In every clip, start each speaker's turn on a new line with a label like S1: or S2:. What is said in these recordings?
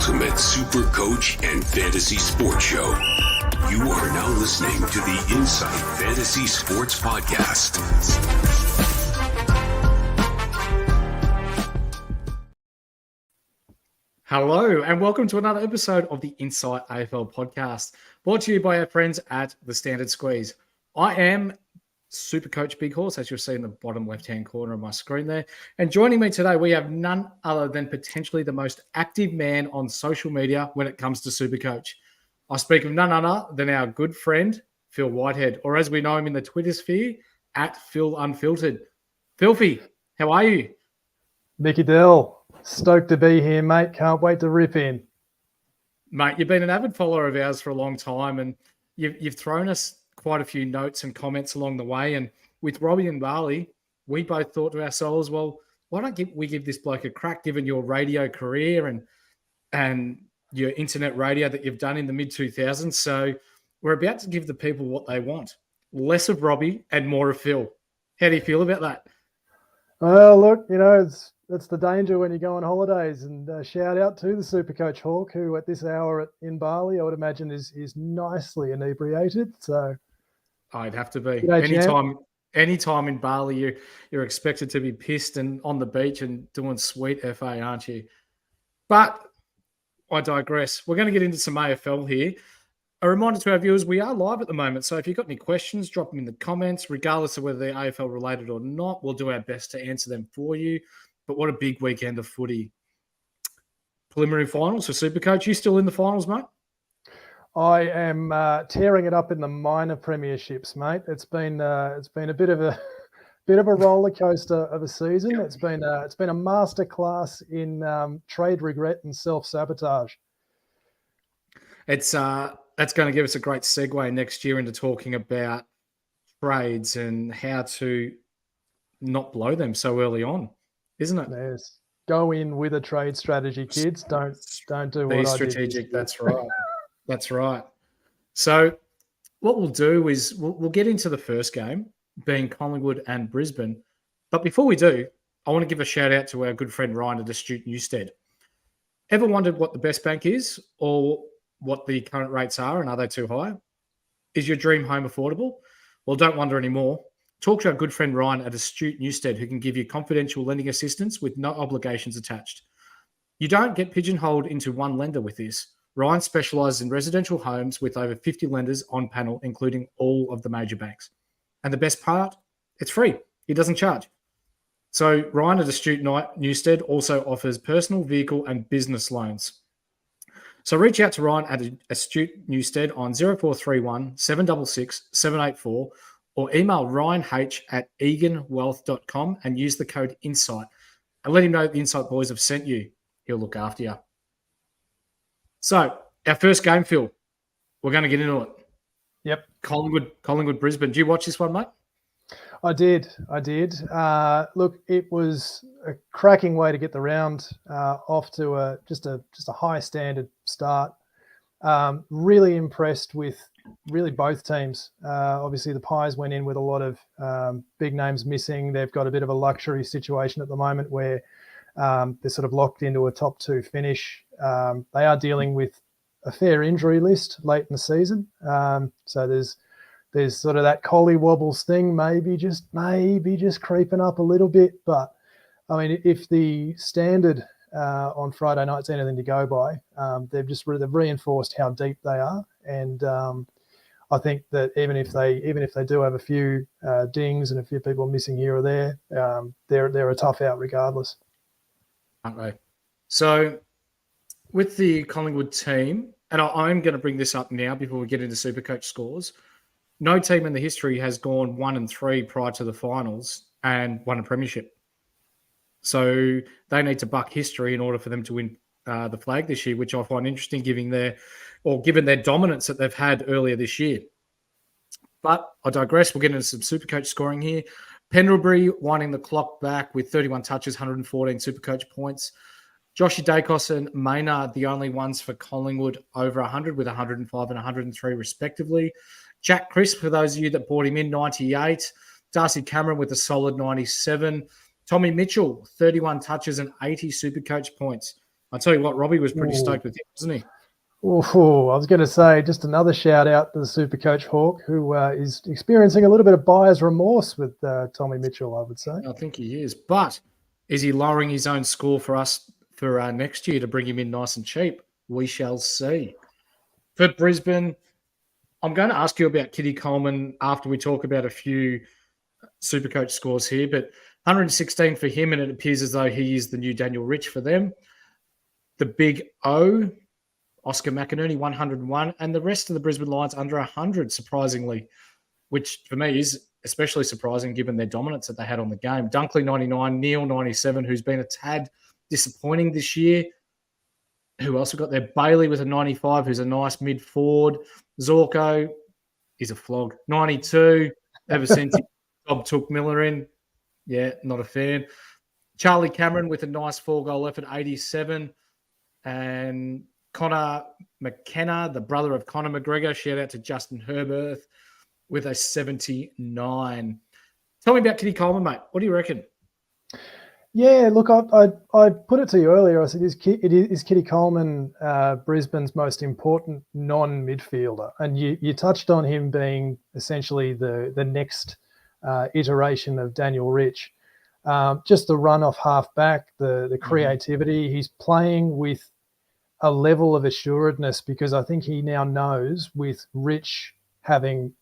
S1: ultimate Supercoach and fantasy sports show. You are now listening to the Insight Fantasy Sports Podcast.
S2: Hello, and welcome to another episode of the Insight AFL Podcast, brought to you by our friends at The Standard Squeeze. I am Supercoach Big Horse, as you'll see in the bottom left-hand corner of my screen there. And joining me today, we have none other than potentially the most active man on social media when it comes to Supercoach. I speak of none other than our good friend, Phil Whitehead, or as we know him in the Twitter sphere, at Phil Unfiltered. Filthy, how are you?
S3: Mickey Dell, stoked to be here, mate. Can't wait to rip in.
S2: Mate, you've been an avid follower of ours for a long time, and you've thrown us quite a few notes and comments along the way. And with Robbie and Barley, we both thought to ourselves, well, why don't we give this bloke a crack, given your radio career and your internet radio that you've done in the mid-2000s. So we're about to give the people what they want. Less of Robbie and more of Phil. How do you feel about that?
S3: Well, look, it's the danger when you go on holidays. And shout out to the Supercoach Hawk, who at this hour in Bali, I would imagine is nicely inebriated. So
S2: I'd have to be.
S3: G'day,
S2: Anytime in Bali, you're expected to be pissed and on the beach and doing sweet FA, aren't you? But I digress. We're going to get into some AFL here. A reminder to our viewers, we are live at the moment. So if you've got any questions, drop them in the comments, regardless of whether they're AFL related or not. We'll do our best to answer them for you. But what a big weekend of footy. Preliminary finals for Supercoach. You still in the finals, mate?
S3: I am tearing it up in the minor premierships, mate. It's been a bit of a roller coaster of a season. It's been a masterclass in trade regret and self-sabotage.
S2: That's going to give us a great segue next year into talking about trades and how to not blow them so early on, isn't it?
S3: Yes. Go in with a trade strategy, kids. Don't do what I did.
S2: Be strategic. That's right. That's right. So what we'll do is we'll get into the first game, being Collingwood and Brisbane. But before we do, I want to give a shout out to our good friend Ryan at Astute Newstead. Ever wondered what the best bank is or what the current rates are, and are they too high? Is your dream home affordable? Well, don't wonder anymore. Talk to our good friend Ryan at Astute Newstead, who can give you confidential lending assistance with no obligations attached. You don't get pigeonholed into one lender with this. Ryan specialises in residential homes with over 50 lenders on panel, including all of the major banks. And the best part, it's free. He doesn't charge. So Ryan at Astute Newstead also offers personal, vehicle and business loans. So reach out to Ryan at Astute Newstead on 0431 766 784 or email ryanh@eganwealth.com and use the code INSIGHT and let him know the Insight boys have sent you. He'll look after you. So our first game, Phil, we're going to get into it.
S3: Yep.
S2: Collingwood, Brisbane. Did you watch this one, mate?
S3: I did. Look, it was a cracking way to get the round off to just a high standard start. Really impressed with really both teams. Obviously, the Pies went in with a lot of big names missing. They've got a bit of a luxury situation at the moment where they're sort of locked into a top two finish. They are dealing with a fair injury list late in the season. So there's sort of that collie wobbles thing, maybe just creeping up a little bit. But I mean, if the standard on Friday night's anything to go by, they've reinforced how deep they are. And I think that even if they do have a few dings and a few people missing here or there, they're a tough out regardless.
S2: Aren't they? So with the Collingwood team, and I'm going to bring this up now before we get into Supercoach scores, no team in the history has gone 1-3 prior to the finals and won a premiership. So they need to buck history in order for them to win the flag this year, which I find interesting given their dominance that they've had earlier this year. But I digress. We'll get into some Supercoach scoring here. Pendlebury winding the clock back with 31 touches, 114 Supercoach points. Joshy Dacos and Maynard, the only ones for Collingwood over 100 with 105 and 103 respectively. Jack Crisp, for those of you that bought him in, 98. Darcy Cameron with a solid 97. Tommy Mitchell, 31 touches and 80 Supercoach points. I tell you what, Robbie was pretty
S3: Ooh.
S2: stoked with him, wasn't he?
S3: Oh, I was going to say just another shout out to the Supercoach Hawk, who is experiencing a little bit of buyer's remorse with Tommy Mitchell, I would say.
S2: I think he is. But is he lowering his own score for us for next year to bring him in nice and cheap? We shall see. For Brisbane, I'm going to ask you about Kitty Coleman after we talk about a few Supercoach scores here, but 116 for him, and it appears as though he is the new Daniel Rich for them. The big O, Oscar McInerney, 101, and the rest of the Brisbane Lions under 100, surprisingly, which for me is especially surprising given their dominance that they had on the game. Dunkley, 99, Neil, 97, who's been a tad disappointing this year. Who else we got there? Bailey with a 95, who's a nice mid-forward. Zorko is a flog. 92, ever since Bob took Miller in. Yeah, not a fan. Charlie Cameron with a nice 4-goal effort, 87. And Connor McKenna, the brother of Conor McGregor, shout out to Justin Herbert with a 79. Tell me about Kitty Coleman, mate. What do you reckon?
S3: Yeah, look, I put it to you earlier. I said, is Kitty Coleman Brisbane's most important non-midfielder? And you touched on him being essentially the next iteration of Daniel Rich. Just the run off half-back, the creativity. He's playing with a level of assuredness because I think he now knows with Rich having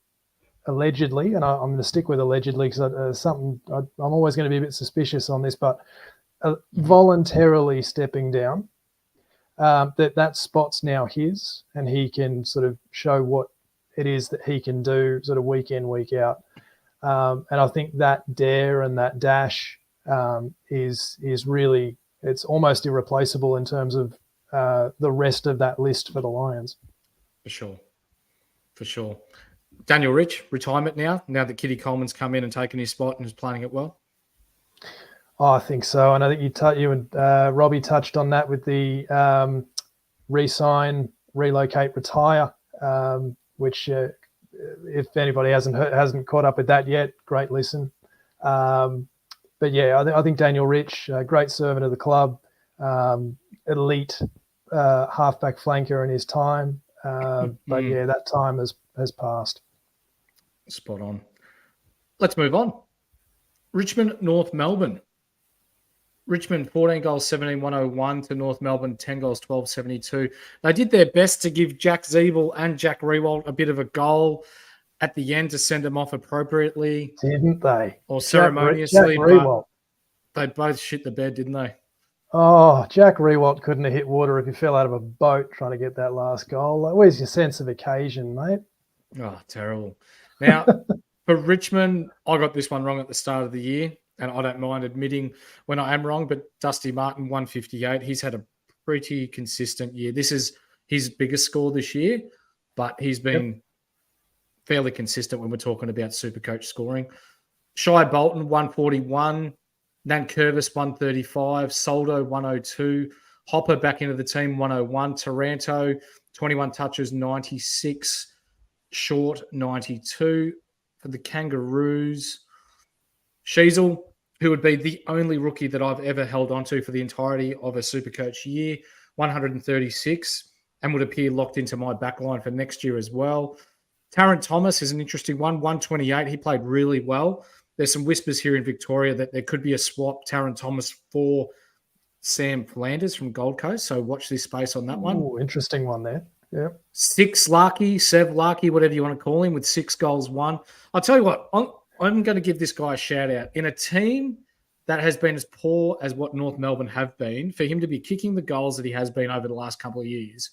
S3: allegedly, and I'm going to stick with allegedly because I'm always going to be a bit suspicious on this, but voluntarily stepping down, that spot's now his, and he can sort of show what it is that he can do sort of week in, week out. And I think that dare and that dash is really, it's almost irreplaceable in terms of the rest of that list for the Lions.
S2: For sure. Daniel Rich, retirement now that Kitty Coleman's come in and taken his spot and is playing it well?
S3: Oh, I think so. And I think you and Robbie touched on that with the re-sign, relocate, retire, which if anybody hasn't caught up with that yet, great listen. But yeah, I think Daniel Rich, great servant of the club, elite halfback flanker in his time. But yeah, that time has passed.
S2: Spot on. Let's move on. Richmond, North Melbourne. Richmond, 14 goals, 17, 101 to North Melbourne, 10 goals, 12, 72. They did their best to give Jack Zeeble and Jack Riewoldt a bit of a goal at the end to send them off appropriately.
S3: Didn't they?
S2: Or ceremoniously.
S3: Jack Riewoldt.
S2: They both shit the bed, didn't they?
S3: Oh, Jack Riewoldt couldn't have hit water if he fell out of a boat trying to get that last goal. Like, where's your sense of occasion, mate?
S2: Oh, terrible. Now, for Richmond, I got this one wrong at the start of the year, and I don't mind admitting when I am wrong, but Dusty Martin, 158. He's had a pretty consistent year. This is his biggest score this year, but he's been fairly consistent when we're talking about Supercoach scoring. Shai Bolton, 141. Nankervis, 135. Soldo, 102. Hopper back into the team, 101. Taranto, 21 touches, 96. Short, 92. For the Kangaroos, Sheasel, who would be the only rookie that I've ever held onto for the entirety of a Supercoach year, 136, and would appear locked into my backline for next year as well. Tarrant Thomas is an interesting one, 128. He played really well. There's some whispers here in Victoria that there could be a swap, Tarrant Thomas for Sam Flanders from Gold Coast. So watch this space on that one.
S3: Ooh, interesting one there. Yeah.
S2: Sev Larky, whatever you want to call him, with 6 goals, 1. I'll tell you what, I'm going to give this guy a shout out. In a team that has been as poor as what North Melbourne have been, for him to be kicking the goals that he has been over the last couple of years,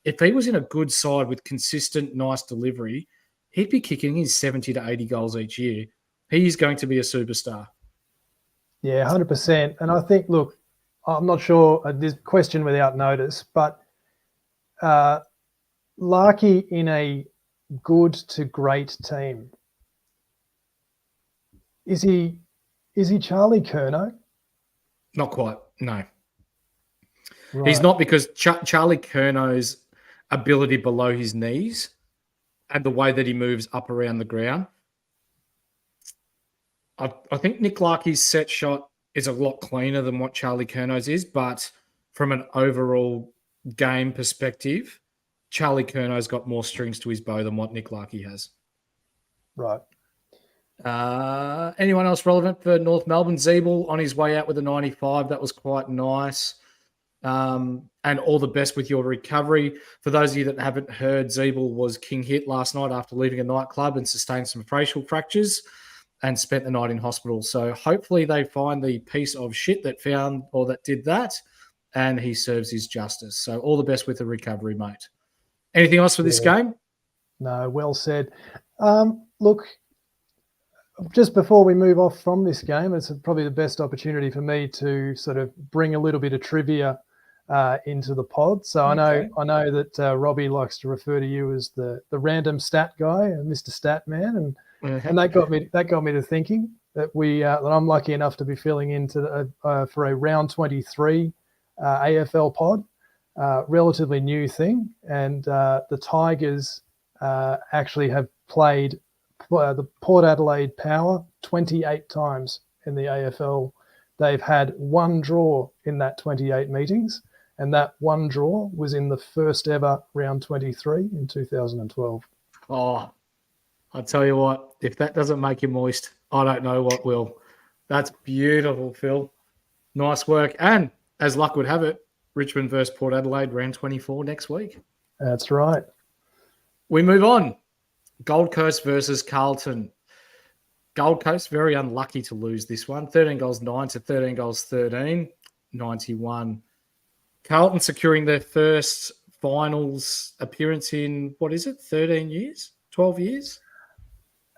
S2: if he was in a good side with consistent, nice delivery, he'd be kicking his 70 to 80 goals each year. He's going to be a superstar.
S3: Yeah, 100%. And I think, look, I'm not sure, this question without notice, but Larky in a good to great team. Is he Charlie Curnow?
S2: Not quite, no.
S3: Right.
S2: He's not, because Charlie Curnow's ability below his knees and the way that he moves up around the ground, I think Nick Larky's set shot is a lot cleaner than what Charlie Curnow's is, but from an overall game perspective, Charlie Curnow's got more strings to his bow than what Nick Larkey has.
S3: Right.
S2: Anyone else relevant for North Melbourne? Zeeble on his way out with a 95. That was quite nice. And all the best with your recovery. For those of you that haven't heard, Zeeble was king hit last night after leaving a nightclub and sustained some facial fractures and spent the night in hospital. So hopefully they find the piece of shit that found or that did that, and he serves his justice. So all the best with the recovery, mate. Anything else for this game?
S3: No, well said. Look, just before we move off from this game, it's probably the best opportunity for me to sort of bring a little bit of trivia into the pod. So I know that Robbie likes to refer to you as the random stat guy, Mr. Stat Man, and that got me to thinking that that I'm lucky enough to be filling in for a round 23 AFL pod, relatively new thing, and the Tigers actually have played the Port Adelaide Power 28 times in the AFL. They've had one draw in that 28 meetings, and that one draw was in the first ever round 23 in 2012.
S2: Oh, I'll tell you what, if that doesn't make you moist, I don't know what will. That's beautiful, Phil. Nice work. And as luck would have it, Richmond versus Port Adelaide, round 24 next week.
S3: That's right.
S2: We move on. Gold Coast versus Carlton. Gold Coast, very unlucky to lose this one. 13 goals 9 to 13 goals 13, 91. Carlton securing their first finals appearance in, 13 years? 12 years?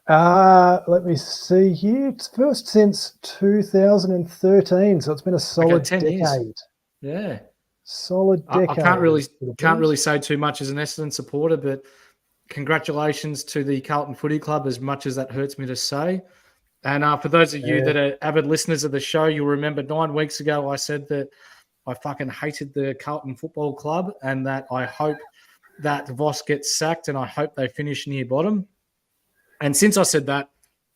S3: Let me see here. It's first since 2013, so it's been a solid
S2: 10
S3: decade.
S2: Years. Yeah.
S3: Solid decade.
S2: I can't really say too much as an Essendon supporter, but congratulations to the Carlton Footy Club, as much as that hurts me to say. And for those of you that are avid listeners of the show, you'll remember 9 weeks ago I said that I fucking hated the Carlton Football Club and that I hope that Voss gets sacked and I hope they finish near bottom. And since I said that,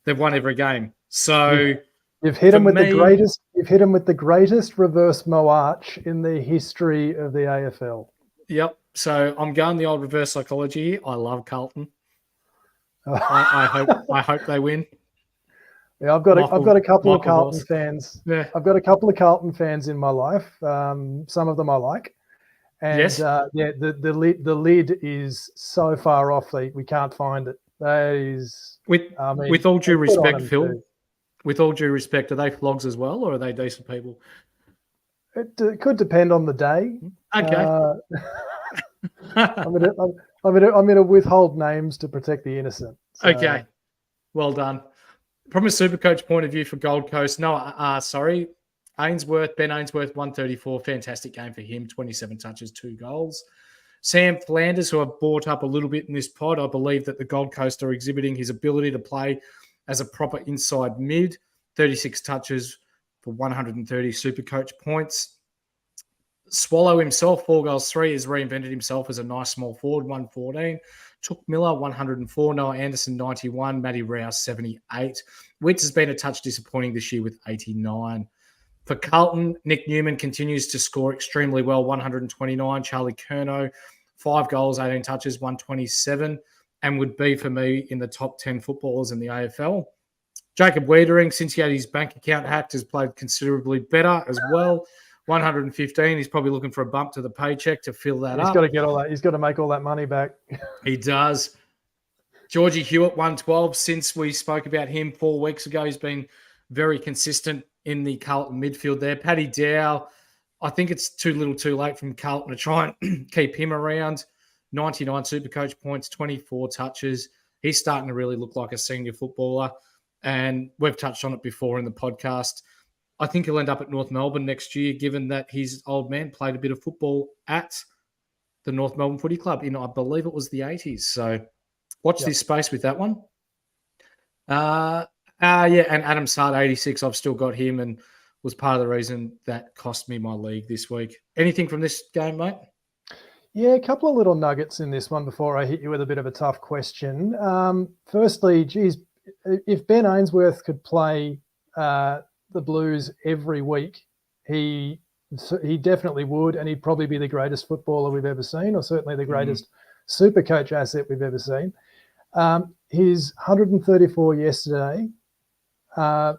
S2: they've won every game. So
S3: you've hit them with the greatest. You've hit them with the greatest reverse moarch in the history of the AFL.
S2: Yep. So I'm going the old reverse psychology. I love Carlton. I hope they win.
S3: Yeah, I've got a couple of Carlton fans. Yeah. I've got a couple of Carlton fans in my life. Some of them I like. And
S2: yes.
S3: The lid is so far off we can't find it. That is
S2: with all due respect, Phil. Too. With all due respect, are they flogs as well, or are they decent people?
S3: It could depend on the day.
S2: Okay.
S3: I'm going to withhold names to protect the innocent. So.
S2: Okay. Well done. From a Supercoach point of view for Gold Coast, Ben Ainsworth, 134. Fantastic game for him. 27 touches, 2 goals. Sam Flanders, who I've brought up a little bit in this pod, I believe that the Gold Coast are exhibiting his ability to play as a proper inside mid. 36 touches for 130 Supercoach points. Swallow himself, 4 goals 3, has reinvented himself as a nice small forward, 114. Took Miller, 104. Noah Anderson, 91. Matty Rouse, 78. Witts has been a touch disappointing this year with 89. For Carlton, Nick Newman continues to score extremely well, 129. Charlie Curnow, 5 goals, 18 touches, 127, and would be, for me, in the top 10 footballers in the AFL. Jacob Wiedering, since he had his bank account hacked, has played considerably better as well. 115. He's probably looking for a bump to the paycheck to fill that up.
S3: He's got to get all that. He's got to make all that money back.
S2: He does. Georgie Hewitt, 112. Since we spoke about him 4 weeks ago, he's been very consistent in the Carlton midfield there. Paddy Dow, I think it's too little too late from Carlton to try and keep him around. 99 Supercoach points, 24 touches. He's starting to really look like a senior footballer. And we've touched on it before in the podcast. I think he'll end up at North Melbourne next year, given that his old man played a bit of football at the North Melbourne Footy Club in, I believe it was the 80s. So watch this space with that one. And Adam Sard, 86. I've still got him and was part of the reason that cost me my league this week. Anything from this game, mate?
S3: Yeah, a couple of little nuggets in this one before I hit you with a bit of a tough question. Firstly, if Ben Ainsworth could play the Blues every week, he So he definitely would, and he'd probably be the greatest footballer we've ever seen, or certainly the greatest Supercoach asset we've ever seen. His 134 yesterday,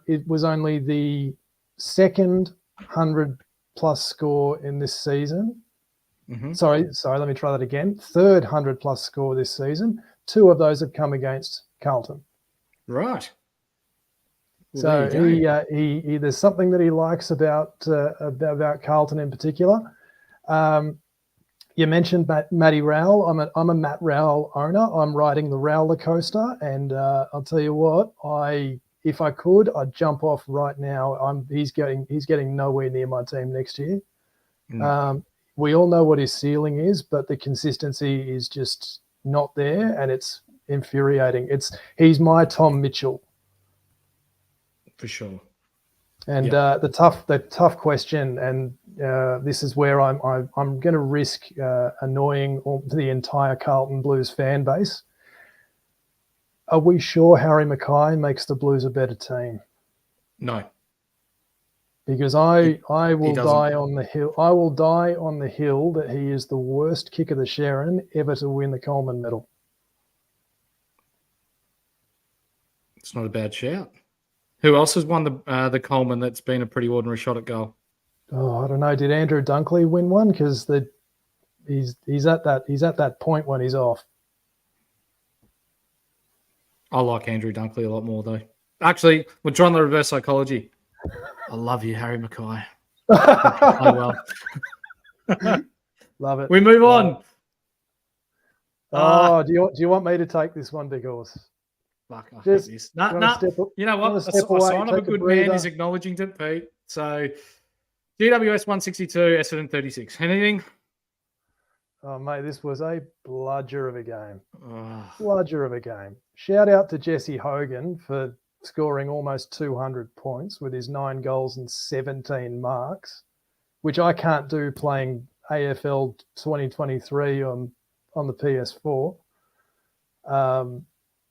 S3: it was only the second 100-plus score in this season. Sorry, let me try that again. Third 100-plus score this season. 2 of those have come against Carlton.
S2: Right. Well,
S3: So
S2: he
S3: there's something that he likes about Carlton in particular. You mentioned Matty Rowell. I'm a Matt Rowell owner. I'm riding the Rowler coaster, and I'll tell you what, if I could, I'd jump off right now. He's getting nowhere near my team next year. We all know what his ceiling is, but the consistency is just not there, and it's infuriating. He's my Tom Mitchell.
S2: For sure.
S3: And the tough question, and this is where I'm going to risk annoying the entire Carlton Blues fan base. Are we sure Harry Mackay makes the Blues a better team?
S2: No.
S3: Because I will die on the hill. I will die on the hill that he is the worst kick of the Sharon ever to win the Coleman medal.
S2: It's not a bad shout. Who else has won the Coleman that's been a pretty ordinary shot at goal?
S3: Oh, I don't know. Did Andrew Dunkley win one? Because he's at that point when he's off.
S2: I like Andrew Dunkley a lot more, though. Actually, we're trying the reverse psychology. I love you, Harry Mackay. Play well.
S3: Love it.
S2: We move on.
S3: Oh, do you want me to take this one, Big Horse?
S2: Fuck, I hate this. You know what? A sign of a good man is acknowledging to Pete. So, GWS 162, Essendon 36. Anything?
S3: Oh, mate, this was a bludger of a game. Bludger of a game. Shout out to Jesse Hogan for scoring almost 200 points with his 9 goals and 17 marks, which I can't do playing AFL 2023 on the PS4.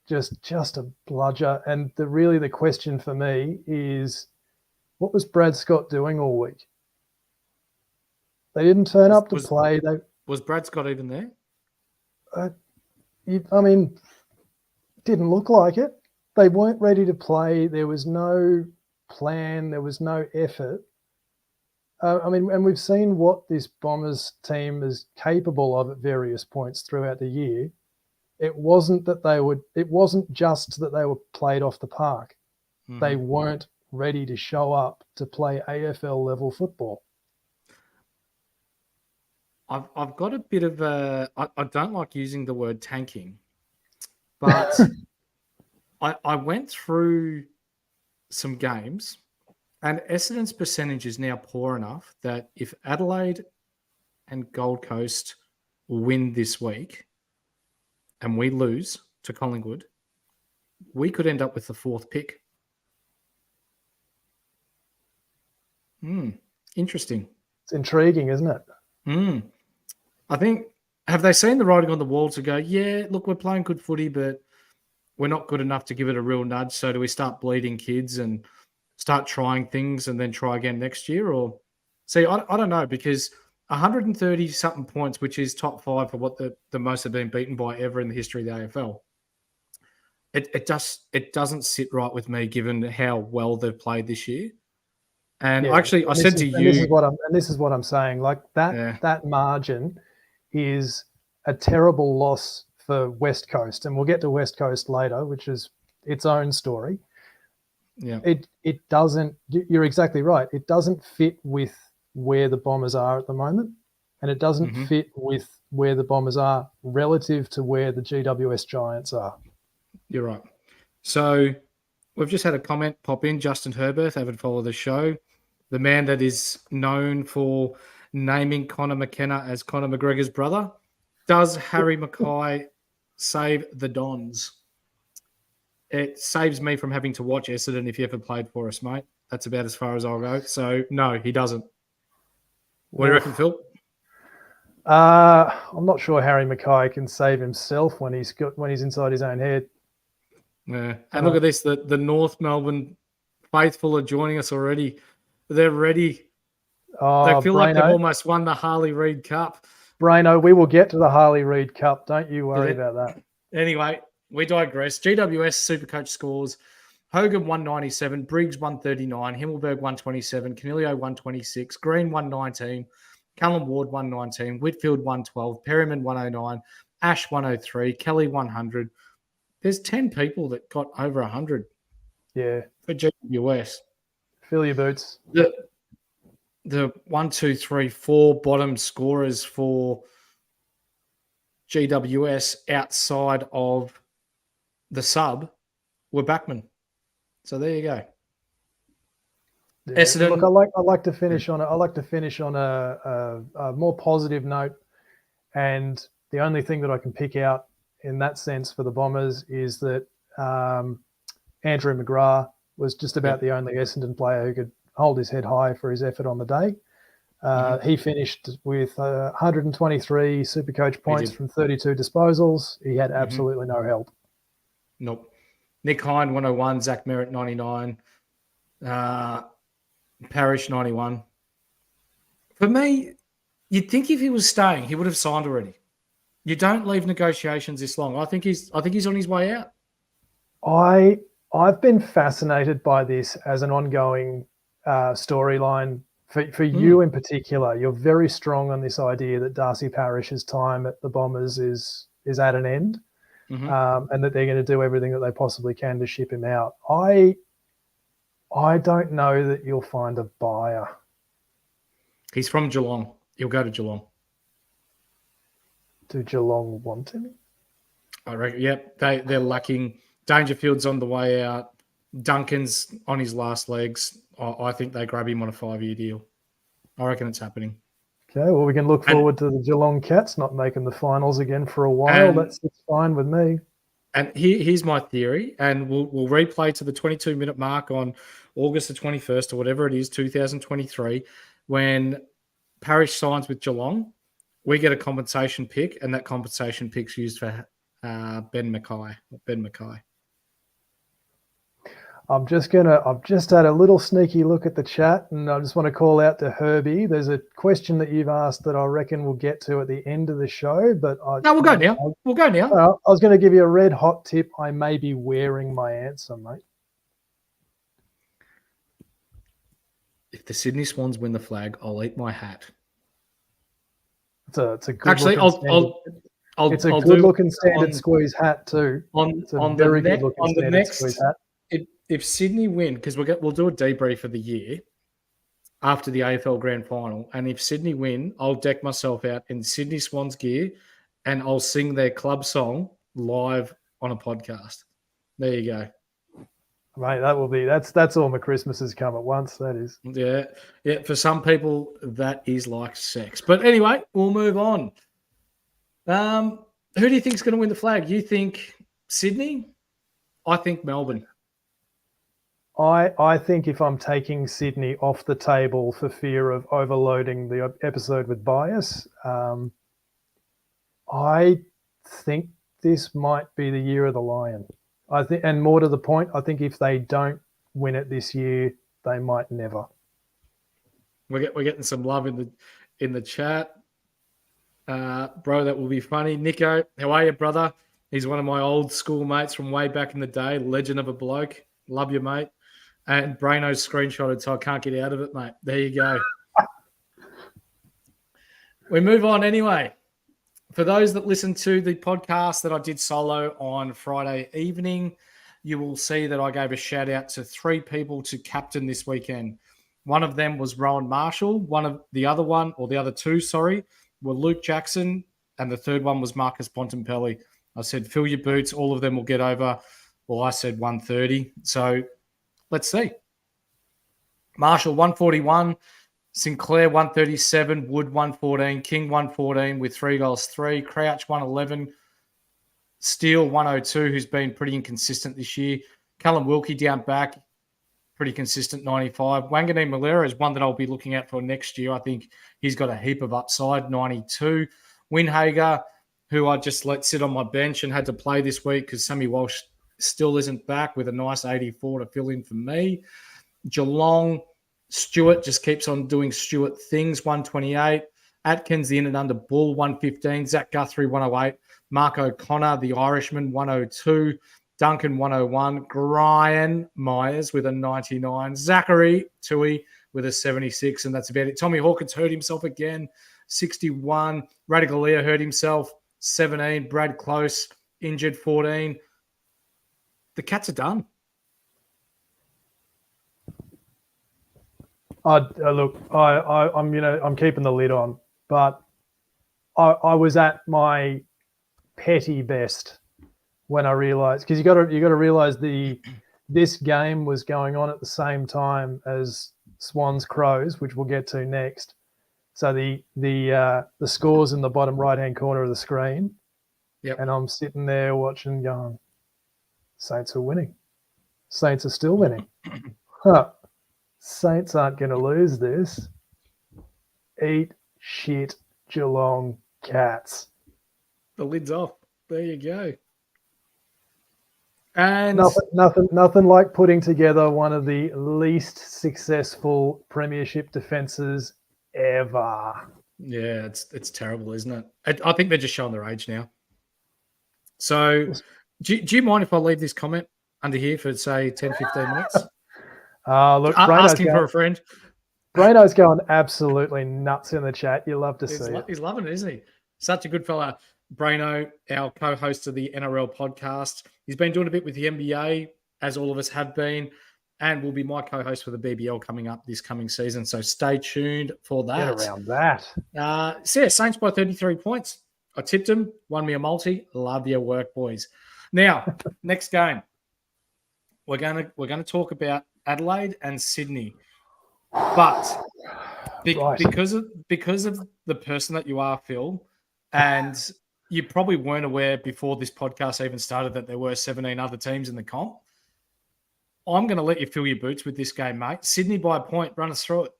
S3: Just a bludger. And the question for me is, what was Brad Scott doing all week? They didn't turn up to play.
S2: Was Brad Scott even there?
S3: Didn't look like it. They weren't ready to play. There was no plan. There was no effort. And we've seen what this Bombers team is capable of at various points throughout the year. It wasn't just that they were played off the park. They weren't ready to show up to play AFL level football.
S2: I've got a bit of I don't like using the word tanking, but I went through some games, and Essendon's percentage is now poor enough that if Adelaide and Gold Coast win this week and we lose to Collingwood, we could end up with the 4th pick. Interesting.
S3: It's intriguing, isn't it?
S2: I think, have they seen the writing on the wall to go, yeah, look, we're playing good footy, but we're not good enough to give it a real nudge. So do we start bleeding kids and start trying things and then try again next year? Or see, I don't know, because 130-something points, which is top 5 for what the most have been beaten by ever in the history of the AFL. It doesn't sit right with me given how well they've played this year. And actually, I said to you,
S3: this is what I'm saying. Like that margin is a terrible loss for West Coast, and we'll get to West Coast later, which is its own story.
S2: Yeah,
S3: it doesn't. You're exactly right. It doesn't fit with where the Bombers are at the moment, and it doesn't fit with where the Bombers are relative to where the GWS Giants are.
S2: You're right. So we've just had a comment pop in. Justin Herbert, avid follow the show. The man that is known for naming Conor McKenna as Conor McGregor's brother. Does Harry Mackay save the Dons? It saves me from having to watch Essendon if he ever played for us, mate. That's about as far as I'll go. So, no, he doesn't. What do you reckon, Phil?
S3: I'm not sure Harry Mackay can save himself when he's inside his own head.
S2: Yeah. And look at this. The North Melbourne faithful are joining us already. They're ready. They feel like they've
S3: Braino.
S2: almost won the Harley Reid Cup.
S3: Braino, we will get to the Harley Reid Cup. Don't you worry about that.
S2: Anyway, we digress. GWS Supercoach scores. Hogan 197, Briggs 139, Himmelberg 127, Canilio 126, Green 119, Callum Ward 119, Whitfield 112, Perryman 109, Ash 103, Kelly 100. There's 10 people that got over 100.
S3: Yeah.
S2: For GWS.
S3: Fill your boots.
S2: The 1, 2, 3, 4 bottom scorers for GWS outside of the sub were backmen. So there you go.
S3: Yeah.
S2: Essendon.
S3: Look, I like to finish on a more positive note, and the only thing that I can pick out in that sense for the Bombers is that Andrew McGrath was just about the only Essendon player who could hold his head high for his effort on the day. He finished with 123 Supercoach points from 32 disposals. He had absolutely no help.
S2: Nope. Nick Hine, 101. Zach Merritt, 99. Parrish, 91. For me, you'd think if he was staying, he would have signed already. You don't leave negotiations this long. I think he's on his way out.
S3: I've been fascinated by this as an ongoing storyline for you in particular. You're very strong on this idea that Darcy Parish's time at the Bombers is at an end, and that they're going to do everything that they possibly can to ship him out. I don't know that you'll find a buyer.
S2: He's from Geelong. He'll go to Geelong.
S3: Do Geelong want him?
S2: I reckon. Yep, they're lacking. Dangerfield's on the way out. Duncan's on his last legs. I think they grab him on a 5-year deal. I reckon it's happening.
S3: Okay, well, we can look forward to the Geelong Cats not making the finals again for a while. That's fine with me.
S2: And here's my theory, and we'll replay to the 22-minute mark on August the 21st or whatever it is, 2023, when Parrish signs with Geelong. We get a compensation pick, and that compensation pick's used for Ben Mackay.
S3: I've just had a little sneaky look at the chat, and I just want to call out to Herbie. There's a question that you've asked that I reckon we'll get to at the end of the show, but
S2: we'll go now.
S3: I was going to give you a red hot tip. I may be wearing my answer, mate.
S2: If the Sydney Swans win the flag, I'll eat my hat.
S3: It's a good
S2: actually.
S3: It's a good looking standard squeeze hat too. It's a very good looking standard squeeze hat.
S2: If Sydney win, because we'll do a debrief of the year after the AFL Grand Final, and if Sydney win, I'll deck myself out in Sydney Swans gear, and I'll sing their club song live on a podcast. There you go,
S3: mate. That's all my Christmases come at once. That is.
S2: Yeah. For some people, that is like sex. But anyway, we'll move on. Who do you think is going to win the flag? You think Sydney? I think Melbourne.
S3: I think if I'm taking Sydney off the table for fear of overloading the episode with bias, I think this might be the year of the Lion. I think, and more to the point, I think if they don't win it this year, they might never.
S2: We're getting some love in the chat, bro. That will be funny. Nico, how are you, brother? He's one of my old school mates from way back in the day. Legend of a bloke. Love you, mate. And Braino's screenshotted, so I can't get out of it, mate. There you go. We move on anyway. For those that listen to the podcast that I did solo on Friday evening, you will see that I gave a shout out to 3 people to captain this weekend. One of them was Rowan Marshall. The other 2, were Luke Jackson, and the third one was Marcus Bontempelli. I said, fill your boots. All of them will get over. Well, I said 130. So let's see. Marshall, 141. Sinclair, 137. Wood, 114. King, 114 with 3 goals, 3. Crouch, 111. Steele, 102, who's been pretty inconsistent this year. Callum Wilkie down back, pretty consistent, 95. Wanganeen Malera is one that I'll be looking at for next year. I think he's got a heap of upside, 92. Winhager, who I just let sit on my bench and had to play this week because Sammy Walsh still isn't back, with a nice 84 to fill in for me. Geelong, Stewart just keeps on doing Stewart things, 128. Atkins, the in and under bull, 115. Zach Guthrie, 108. Mark O'Connor, the Irishman, 102. Duncan, 101. Ryan Myers with a 99. Zachary Tui with a 76. And that's about it. Tommy Hawkins hurt himself again, 61. Radicalia hurt himself, 17. Brad Close, injured, 14. The Cats are done.
S3: Look, I'm keeping the lid on, but I was at my petty best when I realised, because you got to realise this game was going on at the same time as Swans Crows, which we'll get to next. So the scores in the bottom right hand corner of the screen.
S2: Yep.
S3: And I'm sitting there watching, going, Saints are winning. Saints are still winning. Huh. Saints aren't going to lose this. Eat shit, Geelong Cats.
S2: The lid's off. There you go. And
S3: nothing like putting together one of the least successful premiership defenses ever.
S2: Yeah, it's terrible, isn't it? I think they're just showing their age now. So do you mind if I leave this comment under here for, say, 10, 15 minutes?
S3: Look,
S2: asking for a friend.
S3: Braino's going absolutely nuts in the chat. You love to see it.
S2: He's loving it, isn't he? Such a good fella. Braino, our co-host of the NRL podcast. He's been doing a bit with the NBA, as all of us have been, and will be my co-host for the BBL coming up this coming season. So stay tuned for that.
S3: Get around that.
S2: Saints by 33 points. I tipped him, won me a multi. Love your work, boys. Now, next game. We're gonna talk about Adelaide and Sydney, but because of the person that you are, Phil, and you probably weren't aware before this podcast even started that there were 17 other teams in the comp. I'm going to let you fill your boots with this game, mate. Sydney by a point. Run us through it.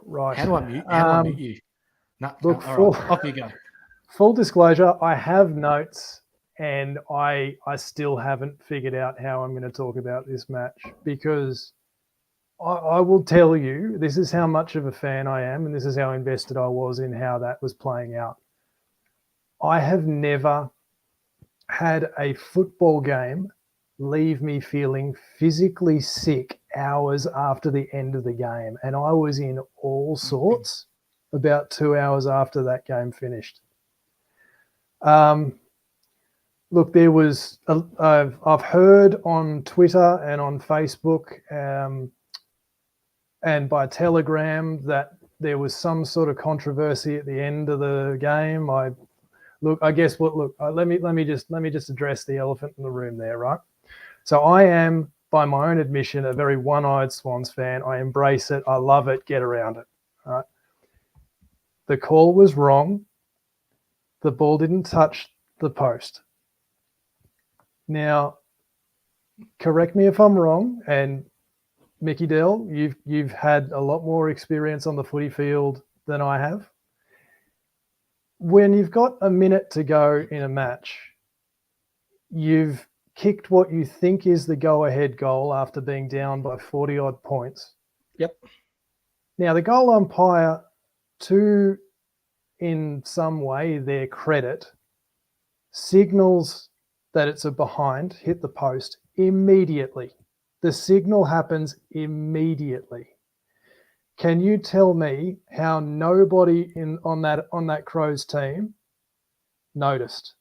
S3: Right.
S2: How do I mute you? No,
S3: look,
S2: off you go.
S3: Full disclosure, I have notes. And I still haven't figured out how I'm going to talk about this match, because I will tell you, this is how much of a fan I am, and this is how invested I was in how that was playing out. I have never had a football game leave me feeling physically sick hours after the end of the game. And I was in all sorts about 2 hours after that game finished. Look, there was I've heard on Twitter and on Facebook and by Telegram that there was some sort of controversy at the end of the game. Let me just address the elephant in the room there, right? So I am, by my own admission, a very one-eyed Swans fan. I embrace it. I love it. Get around it. All right. The call was wrong. The ball didn't touch the post. Now, correct me if I'm wrong, and Mickey Dell, you've had a lot more experience on the footy field than I have. When you've got a minute to go in a match, you've kicked what you think is the go-ahead goal after being down by 40-odd points.
S2: Yep.
S3: Now, the goal umpire, to, in some way, their credit, signals that it's a behind, hit the post immediately. The signal happens immediately. Can you tell me how nobody on that Crows team noticed?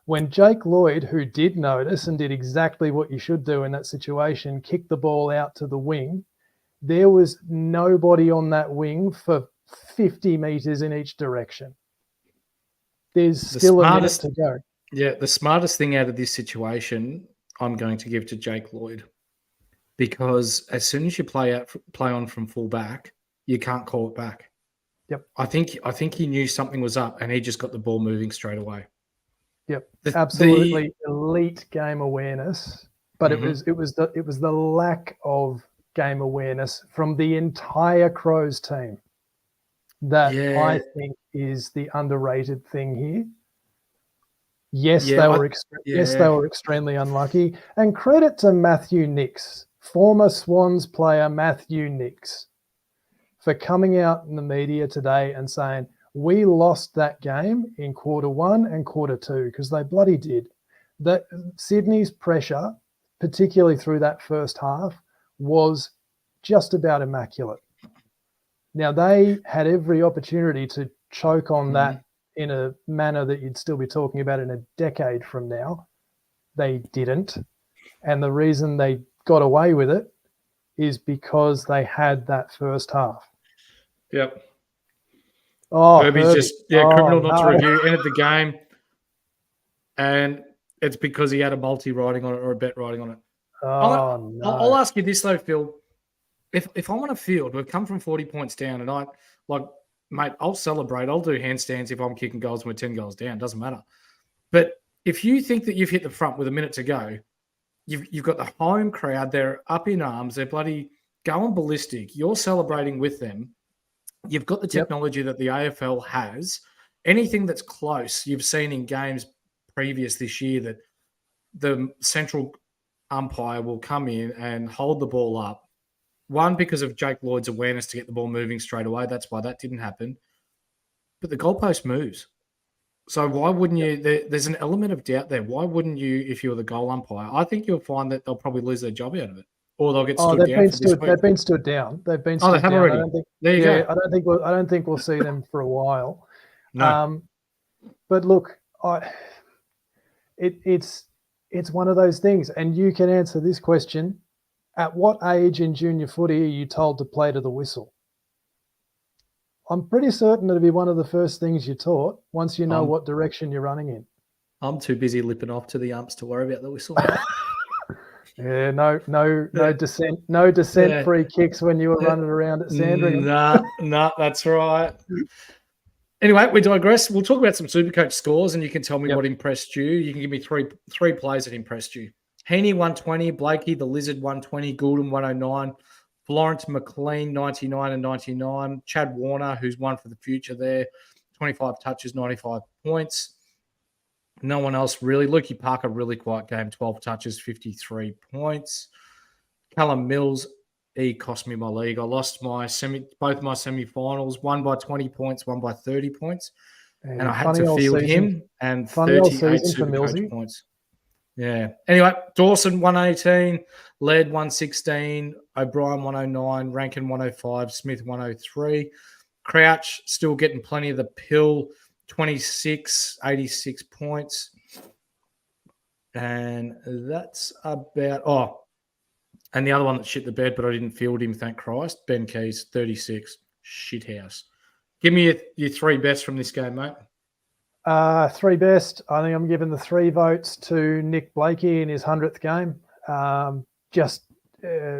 S3: When Jake Lloyd, who did notice and did exactly what you should do in that situation, kicked the ball out to the wing, there was nobody on that wing for 50 metres in each direction. There's still a minute to go.
S2: Yeah, the smartest thing out of this situation, I'm going to give to Jake Lloyd, because as soon as you play on from full back, you can't call it back.
S3: Yep. I
S2: think he knew something was up, and he just got the ball moving straight away.
S3: Yep. Absolutely elite game awareness, but it was the lack of game awareness from the entire Crows team that I think is the underrated thing here. Yes, they were extremely unlucky. And credit to Matthew Nix former Swans player Matthew Nicks for coming out in the media today and saying, we lost that game in quarter 1 and quarter 2, because they bloody did. That Sydney's pressure, particularly through that first half, was just about immaculate. Now, they had every opportunity to choke on that in a manner that you'd still be talking about in a decade from now. They didn't. And the reason they got away with it is because they had that first half.
S2: Yep.
S3: Oh,
S2: Herbie's just criminal not to
S3: no.
S2: review, ended the game. And it's because he had a multi riding on it or a bet riding on it.
S3: Oh, no.
S2: I'll ask you this, though, Phil. If I'm on a field, we've come from 40 points down, and mate, I'll celebrate. I'll do handstands if I'm kicking goals and we're 10 goals down. Doesn't matter. But if you think that you've hit the front with a minute to go, you've got the home crowd. They're up in arms. They're bloody going ballistic. You're celebrating with them. You've got the technology that the AFL has. Anything that's close, you've seen in games previous this year that the central umpire will come in and hold the ball up. One, because of Jake Lloyd's awareness to get the ball moving straight away. That's why that didn't happen. But the goalpost moves. So why wouldn't you? There's an element of doubt there. Why wouldn't you, if you're the goal umpire? I think you'll find that they'll probably lose their job out of it. Or they'll get stood down.
S3: They've been stood down. They've been stood down.
S2: Already. There you go.
S3: I don't think we'll see them for a while.
S2: No.
S3: But look, it's one of those things, and you can answer this question: at what age in junior footy are you told to play to the whistle? I'm pretty certain it'll be one of the first things you're taught once you know what direction you're running in.
S2: I'm too busy lipping off to the umps to worry about the whistle.
S3: Yeah, no descent free kicks when you were running around at Sandringham.
S2: Nah, that's right. Anyway, we digress. We'll talk about some Supercoach scores, and you can tell me what impressed you. You can give me three plays that impressed you. Heaney 120, Blakey the Lizard 120, Goulden 109, Florence McLean 99 and 99, Chad Warner, who's one for the future there, 25 touches, 95 points. No one else really. Lukey Parker, really quiet game, 12 touches, 53 points. Callum Mills, he cost me my league. I lost both my semi-finals, one by 20 points, one by 30 points. And I had to field him and 38 Supercoach points. Yeah. Anyway, Dawson 118, Laird 116, O'Brien 109, Rankin 105, Smith 103. Crouch still getting plenty of the pill, 26, 86 points. And that's about and the other one that shit the bed, but I didn't field him, thank Christ. Ben Keys, 36, shithouse. Give me your three best from this game, mate.
S3: Three best. I think I'm giving the 3 votes to Nick Blakey in his 100th game. Just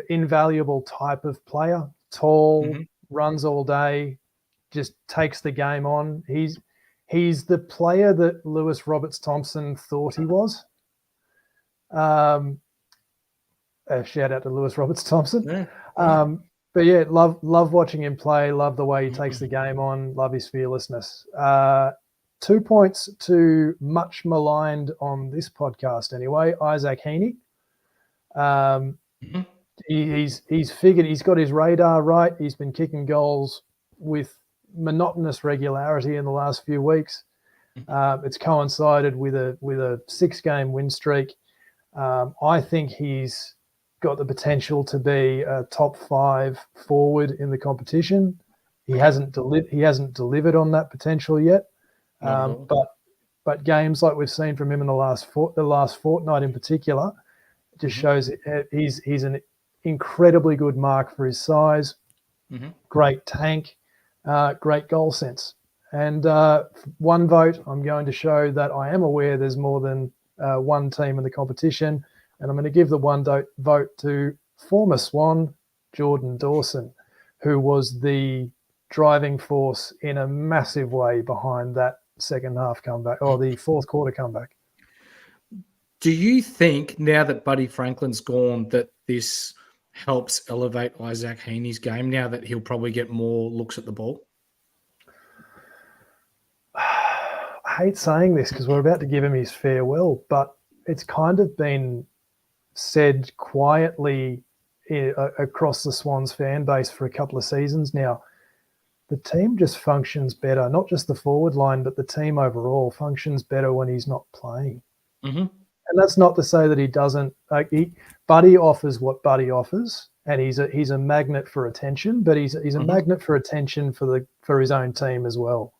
S3: invaluable type of player. Tall, runs all day, just takes the game on. He's the player that Lewis Roberts-Thompson thought he was. Shout out to Lewis Roberts-Thompson.
S2: Yeah.
S3: But yeah, love watching him play. Love the way he takes the game on. Love his fearlessness. 2 points to much maligned on this podcast anyway, Isaac Heaney. He's figured he's got his radar right. He's been kicking goals with monotonous regularity in the last few weeks. It's coincided with a 6-game win streak. I think he's got the potential to be a top 5 forward in the competition. He hasn't delivered on that potential yet. But games like we've seen from him in the last fortnight in particular just shows he's an incredibly good mark for his size. Great tank, great goal sense. And 1 vote, I'm going to show that I am aware there's more than one team in the competition, and I'm going to give the 1 vote to former Swan Jordan Dawson, who was the driving force in a massive way behind that second half comeback, or the fourth quarter comeback.
S2: Do you think now that Buddy Franklin's gone that this helps elevate Isaac Heaney's game now that he'll probably get more looks at the ball?
S3: I hate saying this because we're about to give him his farewell, but it's kind of been said quietly across the Swans fan base for a couple of seasons now. The team just functions better, not just the forward line, but the team overall functions better when he's not playing.
S2: Mm-hmm.
S3: And that's not to say that he doesn't. Buddy offers what Buddy offers, and he's a magnet for attention. But he's a magnet for attention for his own team as well.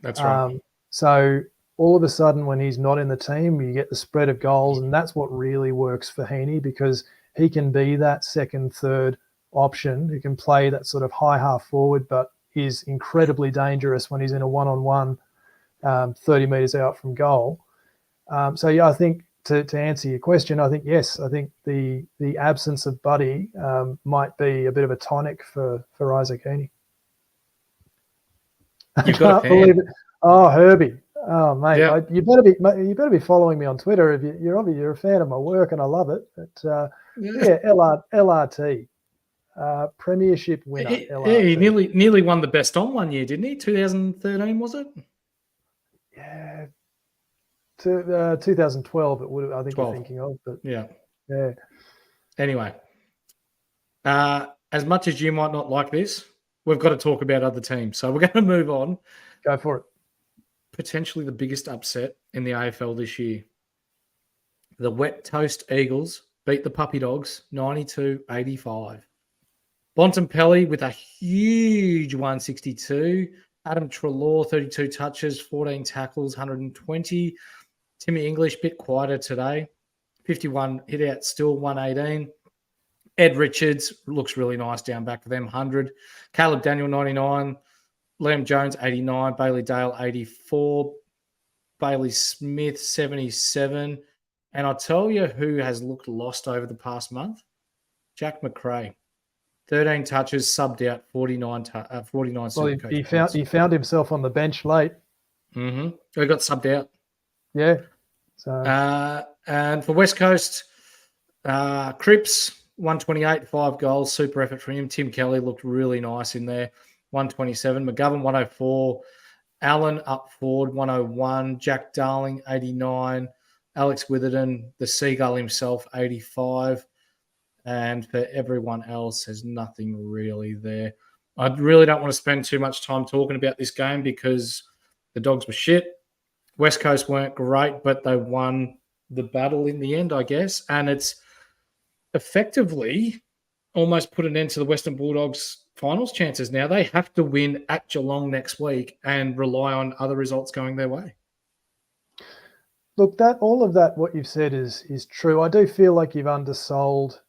S2: That's right.
S3: So all of a sudden, when he's not in the team, you get the spread of goals, and that's what really works for Heaney, because he can be that second, third option who can play that sort of high half forward, but is incredibly dangerous when he's in a one-on-one 30 metres out from goal. So, yeah, I think to answer your question, I think, yes, I think the absence of Buddy might be a bit of a tonic for Isaac Heaney.
S2: You've got
S3: I can't believe it. Oh, Herbie. Oh, mate,
S2: Yeah.
S3: you better be following me on Twitter. If you're a fan of my work, and I love it. But, LRT. Premiership winner.
S2: Yeah, he nearly won the best on one year, didn't he? 2013, was it?
S3: Yeah. 2012, it would have, I think
S2: 12.
S3: you're thinking of. But
S2: Yeah.
S3: Anyway,
S2: as much as you might not like this, we've got to talk about other teams. So we're going to move on.
S3: Go for it.
S2: Potentially the biggest upset in the AFL this year. The Wet Toast Eagles beat the Puppy Dogs 92-85. Bontempelli with a huge 162. Adam Treloar, 32 touches, 14 tackles, 120. Timmy English, bit quieter today. 51 hit out, still 118. Ed Richards looks really nice down back for them, 100. Caleb Daniel, 99. Liam Jones, 89. Bailey Dale, 84. Bailey Smith, 77. And I'll tell you who has looked lost over the past month. Jack McRae. 13 touches, subbed out, 49
S3: Well, he found himself on the bench late.
S2: Mm-hmm. He got subbed out.
S3: Yeah. So
S2: and for West Coast, Cripps, 128, 5 goals, super effort from him. Tim Kelly looked really nice in there, 127. McGovern, 104. Allen up forward, 101. Jack Darling, 89. Alex Witherden, the Seagull himself, 85. And for everyone else, there's nothing really there. I really don't want to spend too much time talking about this game because the Dogs were shit. West Coast weren't great, but they won the battle in the end, I guess. And it's effectively almost put an end to the Western Bulldogs finals chances now. They have to win at Geelong next week and rely on other results going their way.
S3: Look, all of that, what you've said is true. I do feel like you've undersold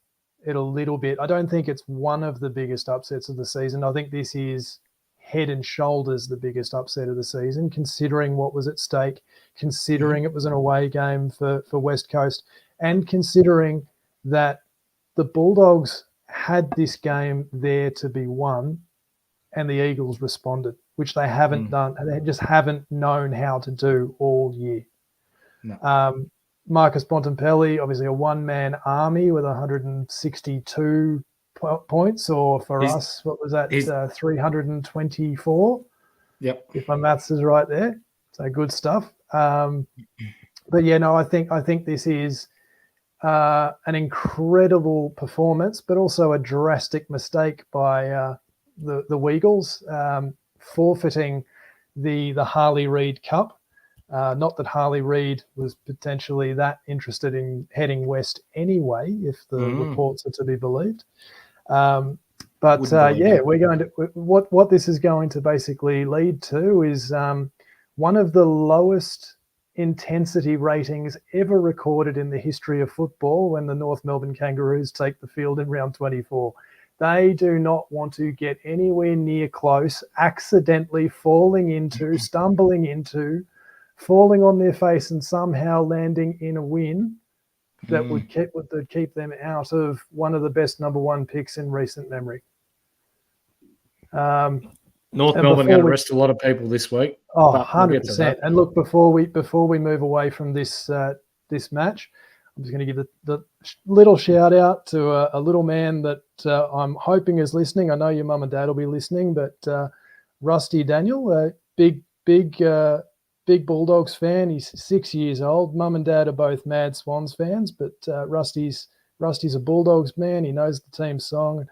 S3: it a little bit. I don't think it's one of the biggest upsets of the season. I think this is head and shoulders the biggest upset of the season, considering what was at stake, considering it was an away game for West Coast, and considering that the Bulldogs had this game there to be won and the Eagles responded, which they haven't done. They just haven't known how to do all year. No. Marcus Bontempelli, obviously a one-man army with 162 points, or for us, what was that? 324.
S2: Yep.
S3: If my maths is right there. So good stuff. But yeah, no, I think this is an incredible performance, but also a drastic mistake by the Weagles, forfeiting the Harley Reid Cup. Not that Harley Reid was potentially that interested in heading west anyway, if the reports are to be believed. We're going to what this is going to basically lead to is one of the lowest intensity ratings ever recorded in the history of football when the North Melbourne Kangaroos take the field in round 24. They do not want to get anywhere near close, accidentally falling into, stumbling into, falling on their face and somehow landing in a win that would keep them out of one of the best number one picks in recent memory.
S2: North Melbourne going to rest a lot of people this week.
S3: Oh, 100%. And look, before we move away from this match, I'm just going to give the little shout out to a little man that I'm hoping is listening. I know your mum and dad will be listening, but Rusty Daniel, a big Bulldogs fan. He's 6 years old. Mum and dad are both Mad Swans fans, but Rusty's Rusty's a Bulldogs man. He knows the team song.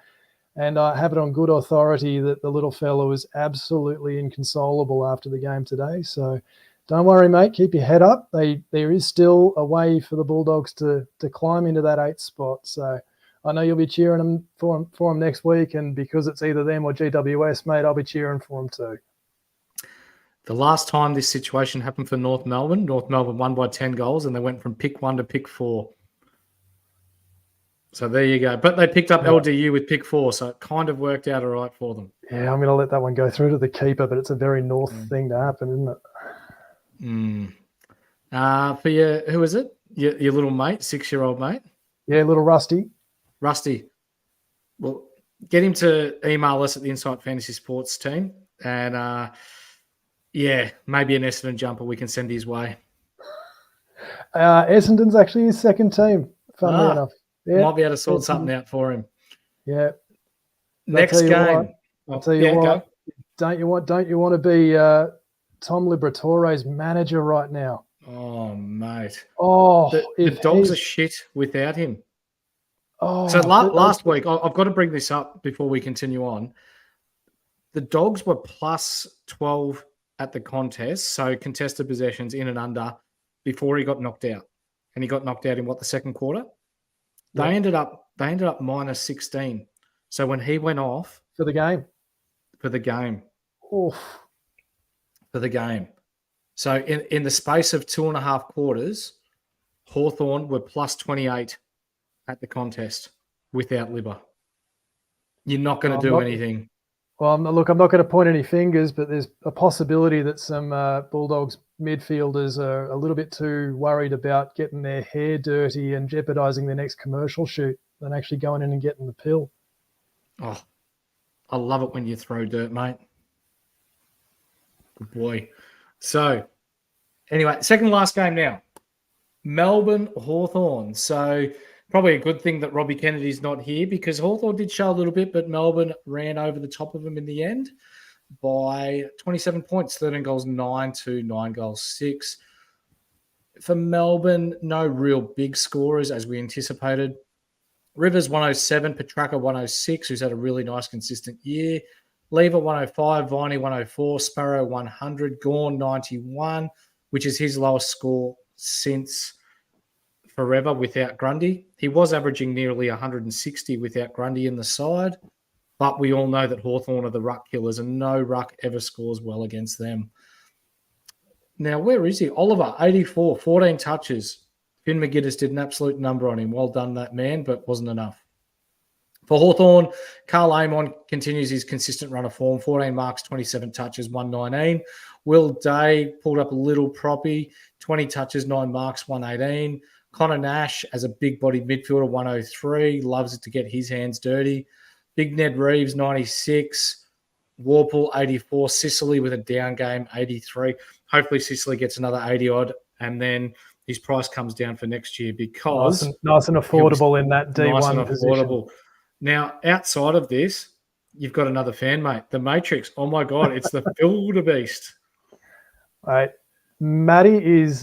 S3: And I have it on good authority that the little fella was absolutely inconsolable after the game today. So don't worry, mate. Keep your head up. There is still a way for the Bulldogs to climb into that 8th spot. So I know you'll be cheering them for them next week. And because it's either them or GWS, mate, I'll be cheering for them too.
S2: The last time this situation happened for North Melbourne won by 10 goals and they went from pick 1 to pick 4. So there you go. But they picked up LDU with pick 4, so it kind of worked out all right for them.
S3: Yeah, I'm going to let that one go through to the keeper, but it's a very North thing to happen, isn't it?
S2: For your, who is it? Your little mate, 6-year-old mate?
S3: Yeah, little Rusty.
S2: Rusty. Well, get him to email us at the Insight Fantasy Sports team. And, maybe an Essendon jumper we can send his way.
S3: Essendon's actually his second team, funnily enough. Yeah,
S2: might be able to sort something out for him.
S3: Yeah.
S2: Next game.
S3: I'll tell you what. Don't you want to be Tom Liberatore's manager right now?
S2: Oh, mate.
S3: Oh,
S2: the Dogs are shit without him.
S3: Oh,
S2: so last week, I've got to bring this up before we continue on. The Dogs were plus 12 at the contest, so contested possessions in and under before he got knocked out. And he got knocked out in the second quarter? They ended up minus 16. So when he went off
S3: for the game.
S2: Oof. For the game. So in the space of 2.5 quarters, Hawthorn were plus 28 at the contest without Libba. You're not going to do anything.
S3: Well, look, I'm not going to point any fingers, but there's a possibility that some Bulldogs midfielders are a little bit too worried about getting their hair dirty and jeopardising their next commercial shoot than actually going in and getting the pill.
S2: Oh, I love it when you throw dirt, mate. Good boy. So, anyway, second last game now. Melbourne Hawthorn. So, probably a good thing that Robbie Kennedy's not here because Hawthorn did show a little bit, but Melbourne ran over the top of them in the end by 27 points, 13 goals, 9 to 9 goals, 6. For Melbourne, no real big scorers as we anticipated. Rivers 107, Petrarca 106, who's had a really nice consistent year. Lever 105, Viney 104, Sparrow 100, Gawn 91, which is his lowest score since forever without Grundy. He was averaging nearly 160 without Grundy in the side, but we all know that Hawthorn are the ruck killers and no ruck ever scores well against them. Now, where is he? Oliver, 84, 14 touches. Finn McGuinness did an absolute number on him. Well done, that man, but wasn't enough. For Hawthorn, Carl Amon continues his consistent run of form, 14 marks, 27 touches, 119. Will Day pulled up a little proppy, 20 touches, 9 marks, 118. Connor Nash, as a big-bodied midfielder, 103, loves it to get his hands dirty. Big Ned Reeves, 96. Warple, 84. Sicily with a down game, 83. Hopefully Sicily gets another 80-odd, and then his price comes down for next year because...
S3: Nice and affordable in that D1
S2: nice and
S3: position.
S2: Affordable. Now, outside of this, you've got another fan, mate. The Matrix. Oh, my God. It's the wildebeest.
S3: Right. Matty is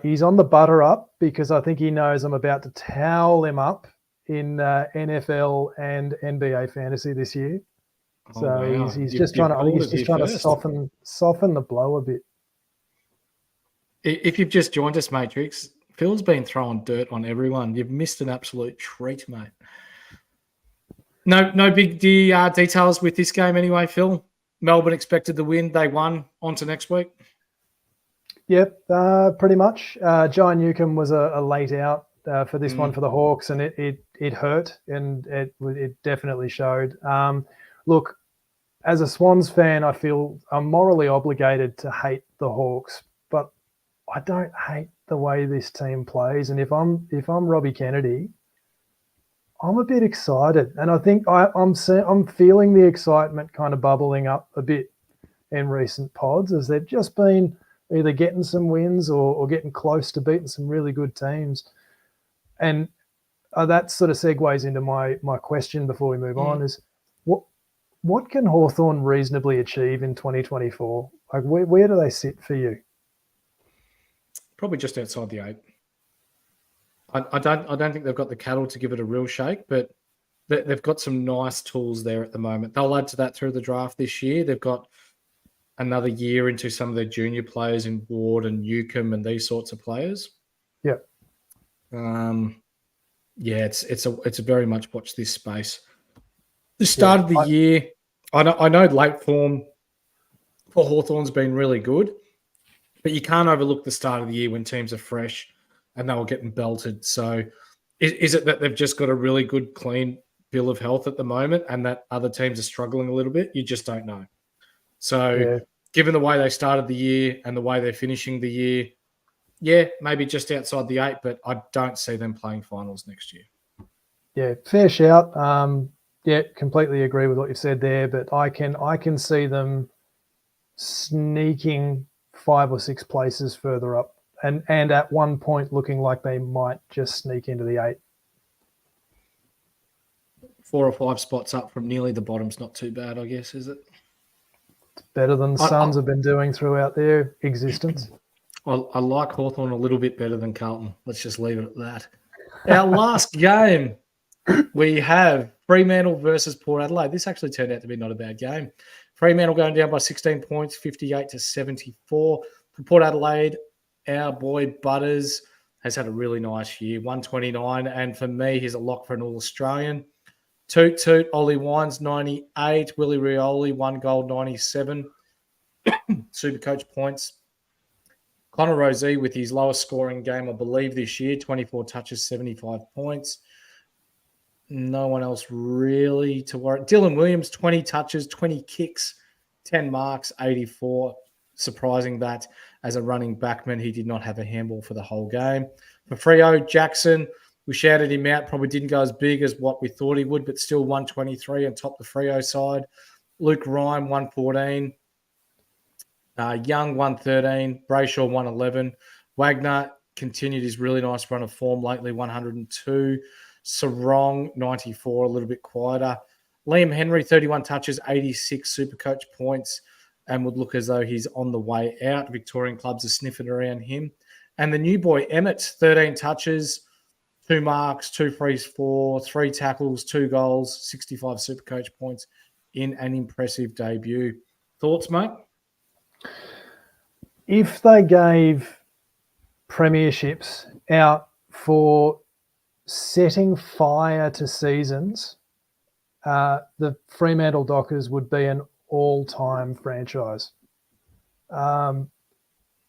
S3: he's on the butter up because I think he knows I'm about to towel him up in NFL and NBA fantasy this year. So wow. he's just trying to soften the blow a bit.
S2: If you've just joined us, Matrix, Phil's been throwing dirt on everyone. You've missed an absolute treat, mate. No big details with this game anyway, Phil. Melbourne expected the win. They won. On to next week.
S3: Yep, pretty much. John Newcomb was a late out for this one for the Hawks, and it hurt, and it definitely showed. Look, as a Swans fan, I feel I'm morally obligated to hate the Hawks, but I don't hate the way this team plays. And if I'm Robbie Kennedy, I'm a bit excited, and I think I'm feeling the excitement kind of bubbling up a bit in recent pods as they've just been either getting some wins or getting close to beating some really good teams. And that sort of segues into my question before we move on is what can Hawthorn reasonably achieve in 2024? Like where do they sit for you?
S2: Probably just outside the 8. I don't think they've got the cattle to give it a real shake, but they've got some nice tools there at the moment. They'll add to that through the draft this year. They've got another year into some of their junior players in Ward and Newcomb and these sorts of players.
S3: Yeah.
S2: It's a very much watch this space. The start of the year, I know late form for Hawthorn's been really good, but you can't overlook the start of the year when teams are fresh and they were getting belted. So is it that they've just got a really good, clean bill of health at the moment and that other teams are struggling a little bit? You just don't know. So given the way they started the year and the way they're finishing the year, maybe just outside the 8, but I don't see them playing finals next year.
S3: Yeah, fair shout. Completely agree with what you've said there, but I can see them sneaking 5 or 6 places further up and at one point looking like they might just sneak into the 8.
S2: 4 or 5 spots up from nearly the bottom's not too bad, I guess, is it?
S3: It's better than the Suns have been doing throughout their existence.
S2: I like Hawthorn a little bit better than Carlton. Let's just leave it at that. Our last game, we have Fremantle versus Port Adelaide. This actually turned out to be not a bad game. Fremantle going down by 16 points, 58-74. For Port Adelaide, our boy Butters has had a really nice year, 129. And for me, he's a lock for an All-Australian. Toot Toot, Ollie Wines, 98. Willie Rioli, 1 goal, 97. Supercoach points. Connor Rozee with his lowest scoring game, I believe, this year, 24 touches, 75 points. No one else really to worry. Dylan Williams, 20 touches, 20 kicks, 10 marks, 84. Surprising that as a running backman, he did not have a handball for the whole game. For Freo, Jackson, we shouted him out, probably didn't go as big as what we thought he would, but still 123 on top the Freo side. Luke Ryan, 114. Young, 113. Brayshaw, 111. Wagner continued his really nice run of form lately, 102. Sarong, 94, a little bit quieter. Liam Henry, 31 touches, 86 Supercoach points, and would look as though he's on the way out. Victorian clubs are sniffing around him. And the new boy, Emmett, 13 touches, 2 marks, 2 frees, 4, 3 tackles, 2 goals, 65 Supercoach points in an impressive debut. Thoughts, mate?
S3: If they gave premierships out for setting fire to seasons, the Fremantle Dockers would be an all-time franchise.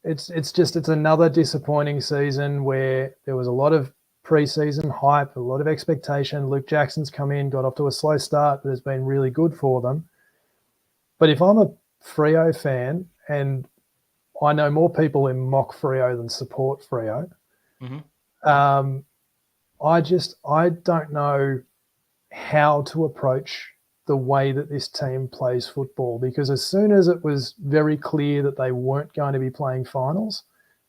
S3: It's another disappointing season where there was a lot of pre-season hype, a lot of expectation. Luke Jackson's come in, got off to a slow start, but has been really good for them. But if I'm a Freo fan, and I know more people who mock Freo than support Freo, I don't know how to approach the way that this team plays football, because as soon as it was very clear that they weren't going to be playing finals,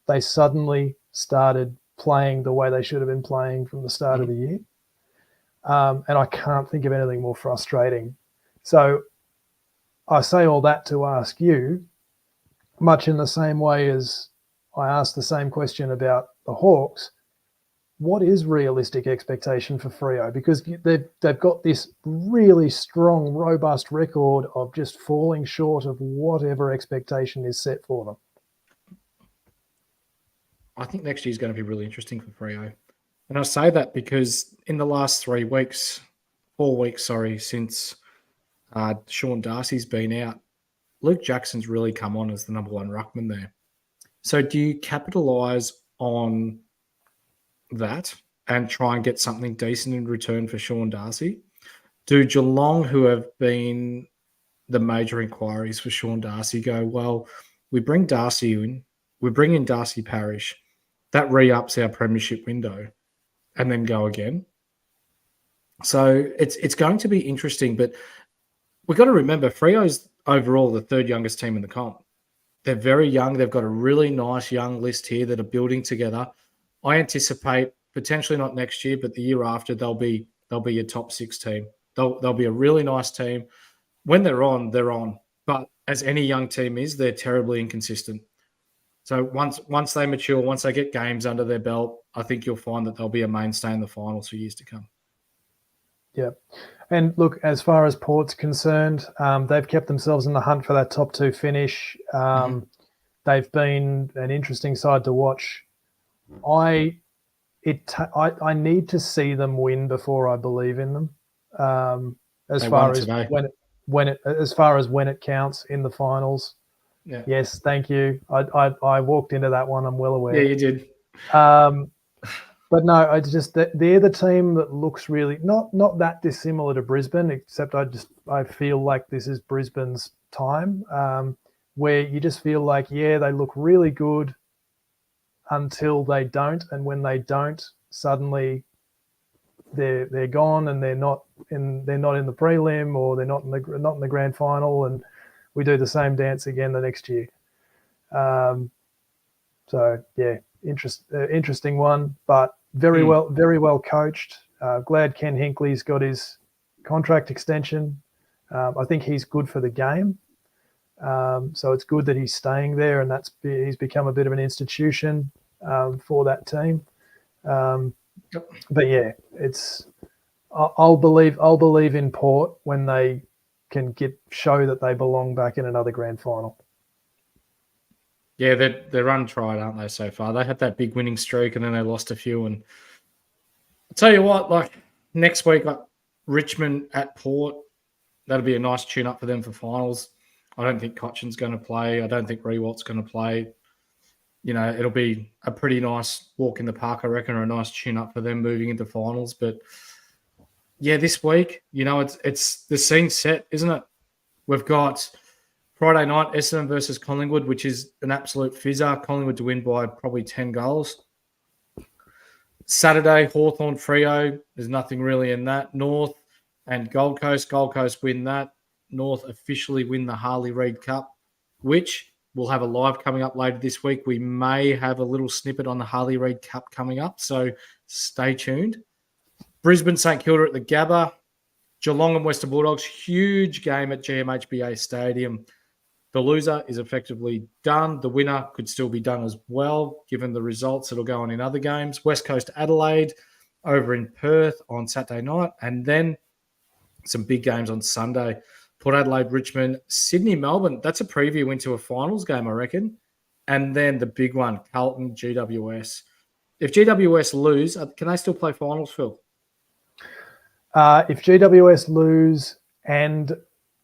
S3: they suddenly started playing the way they should have been playing from the start of the year. And I can't think of anything more frustrating. So I say all that to ask you, much in the same way as I asked the same question about the Hawks, what is realistic expectation for Freo? Because they've got this really strong, robust record of just falling short of whatever expectation is set for them.
S2: I think next year is going to be really interesting for Freo. And I say that because in the last 4 weeks, since Sean Darcy's been out, Luke Jackson's really come on as the number 1 ruckman there. So do you capitalise on that and try and get something decent in return for Sean Darcy? Do Geelong, who have been the major inquiries for Sean Darcy, go, well, we bring Darcy in, we bring in Darcy Parish, that re-ups our premiership window, and then go again? So it's going to be interesting, but we've got to remember Freo's overall the 3rd youngest team in the comp. They're very young. They've got a really nice young list here that are building together. I anticipate potentially not next year, but the year after they'll be a top 6 team. They'll be a really nice team. When they're on, they're on. But as any young team is, they're terribly inconsistent. So once they mature, once they get games under their belt, I think you'll find that they'll be a mainstay in the finals for years to come.
S3: Yeah. And look, as far as Port's concerned, they've kept themselves in the hunt for that top 2 finish. They've been an interesting side to watch. I need to see them win before I believe in them. As far as when it counts in the finals.
S2: Yeah.
S3: Yes, thank you. I walked into that one. I'm well aware.
S2: Yeah, you did.
S3: But no, they're the team that looks really not that dissimilar to Brisbane, except I feel like this is Brisbane's time, where you just feel like, yeah, they look really good until they don't, and when they don't, suddenly they're gone and they're not in the prelim, or they're not in the grand final, and we do the same dance again the next year. So yeah, interesting one, but very well coached. Glad Ken Hinkley's got his contract extension. I think he's good for the game. So it's good that he's staying there, and he's become a bit of an institution for that team. But yeah, I'll believe in Port when they can show that they belong back in another grand final.
S2: Yeah, they're untried, aren't they, so far? They had that big winning streak and then they lost a few. And I'll tell you what, like next week, like Richmond at Port, that'll be a nice tune-up for them for finals. I don't think Cochin's going to play. I don't think Rewalt's going to play. You know, it'll be a pretty nice walk in the park, I reckon, or a nice tune-up for them moving into finals. But yeah, this week, you know, it's the scene set, isn't it? We've got Friday night, Essendon versus Collingwood, which is an absolute fizzer. Collingwood to win by probably 10 goals. Saturday, Hawthorn Freo. There's nothing really in that. North and Gold Coast. Gold Coast win that. North officially win the Harley Reid Cup, which we'll have a live coming up later this week. We may have a little snippet on the Harley Reid Cup coming up, so stay tuned. Brisbane St Kilda at the Gabba. Geelong and Western Bulldogs, huge game at GMHBA Stadium. The loser is effectively done. The winner could still be done as well, given the results that'll go on in other games. West Coast Adelaide over in Perth on Saturday night. And then some big games on Sunday. Port Adelaide, Richmond, Sydney, Melbourne. That's a preview into a finals game, I reckon. And then the big one, Carlton, GWS. If GWS lose, can they still play finals, Phil?
S3: If GWS lose and